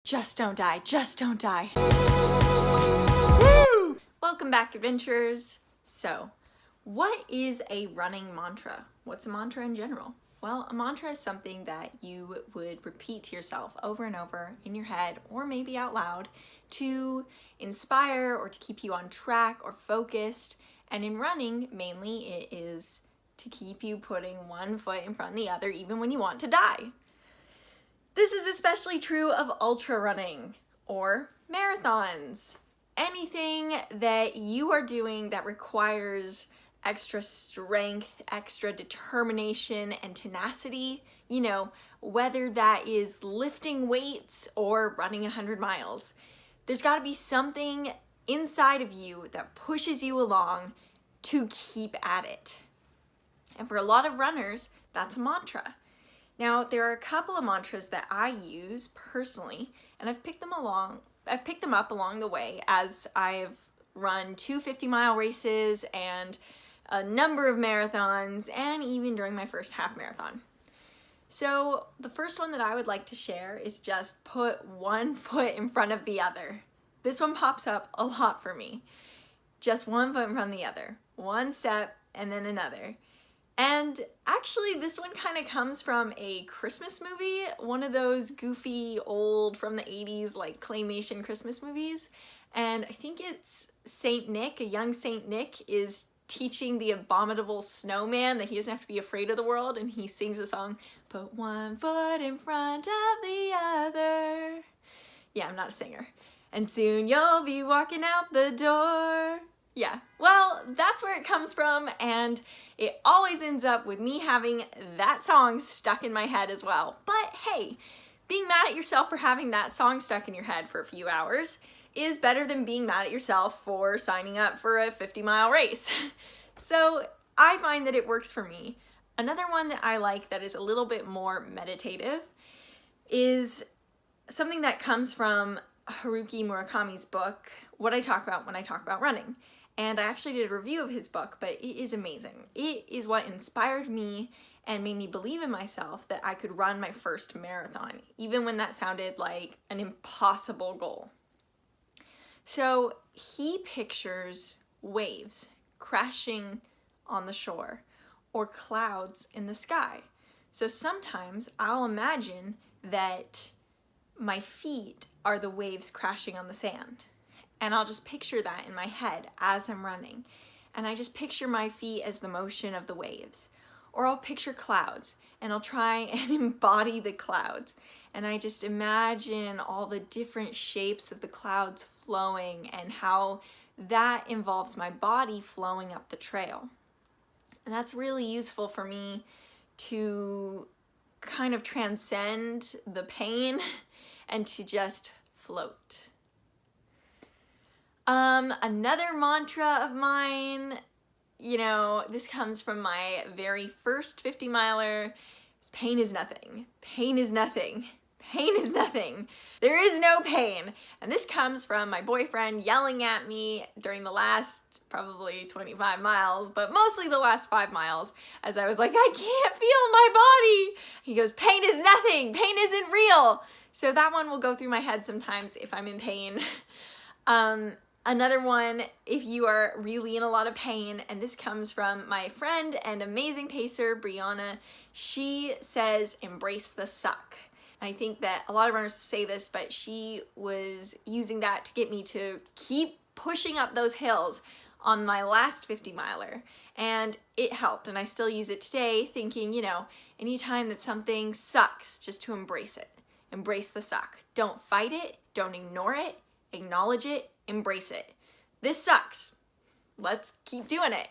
Just don't die, just don't die. Woo! Welcome back, adventurers. So, what is a running mantra? What's a mantra in general? Well, a mantra is something that you would repeat to yourself over and over in your head or maybe out loud to inspire or to keep you on track or focused. And in running, mainly it is to keep you putting one foot in front of the other even when you want to die. This is especially true of ultra running or marathons. Anything that you are doing that requires extra strength, extra determination, and tenacity, whether that is lifting weights or running 100 miles. There's got to be something inside of you that pushes you along to keep at it. And for a lot of runners, that's a mantra. Now, there are a couple of mantras that I use personally, and I've picked them up along the way as I've run 2 50-mile races and a number of marathons, and even during my first half marathon. So the first one that I would like to share is just put one foot in front of the other. This one pops up a lot for me. Just one foot in front of the other. One step and then another. And actually this one kind of comes from a Christmas movie, one of those goofy old from the 80s like claymation Christmas movies. And I think it's Saint Nick, a young Saint Nick is teaching the abominable snowman that he doesn't have to be afraid of the world, and he sings the song, "Put one foot in front of the other." Yeah, I'm not a singer. "And soon you'll be walking out the door." Yeah, well, that's where it comes from, and it always ends up with me having that song stuck in my head as well. But hey, being mad at yourself for having that song stuck in your head for a few hours is better than being mad at yourself for signing up for a 50-mile race. So I find that it works for me. Another one that I like that is a little bit more meditative is something that comes from Haruki Murakami's book, What I Talk About When I Talk About Running. And I actually did a review of his book, but it is amazing. It is what inspired me and made me believe in myself that I could run my first marathon, even when that sounded like an impossible goal. So he pictures waves crashing on the shore or clouds in the sky. So sometimes I'll imagine that my feet are the waves crashing on the sand. And I'll just picture that in my head as I'm running. And I just picture my feet as the motion of the waves. Or I'll picture clouds and I'll try and embody the clouds. And I just imagine all the different shapes of the clouds flowing and how that involves my body flowing up the trail. And that's really useful for me to kind of transcend the pain and to just float. Another mantra of mine, this comes from my very first 50-miler, is pain is nothing. Pain is nothing. Pain is nothing. There is no pain. And this comes from my boyfriend yelling at me during the last probably 25 miles, but mostly the last 5 miles, as I was like, I can't feel my body. He goes, pain is nothing. Pain isn't real. So that one will go through my head sometimes if I'm in pain. Another one, if you are really in a lot of pain, and this comes from my friend and amazing pacer, Brianna, she says, embrace the suck. I think that a lot of runners say this, but she was using that to get me to keep pushing up those hills on my last 50-miler. And it helped, and I still use it today, thinking, anytime that something sucks, just to embrace it. Embrace the suck. Don't fight it, don't ignore it, acknowledge it, embrace it. This sucks. Let's keep doing it.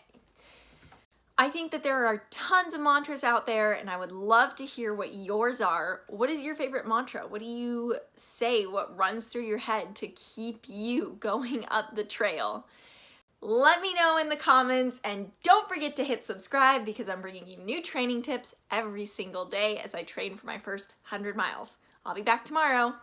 I think that there are tons of mantras out there, and I would love to hear what yours are. What is your favorite mantra? What do you say? What runs through your head to keep you going up the trail? Let me know in the comments, and don't forget to hit subscribe because I'm bringing you new training tips every single day as I train for my first 100 miles. I'll be back tomorrow.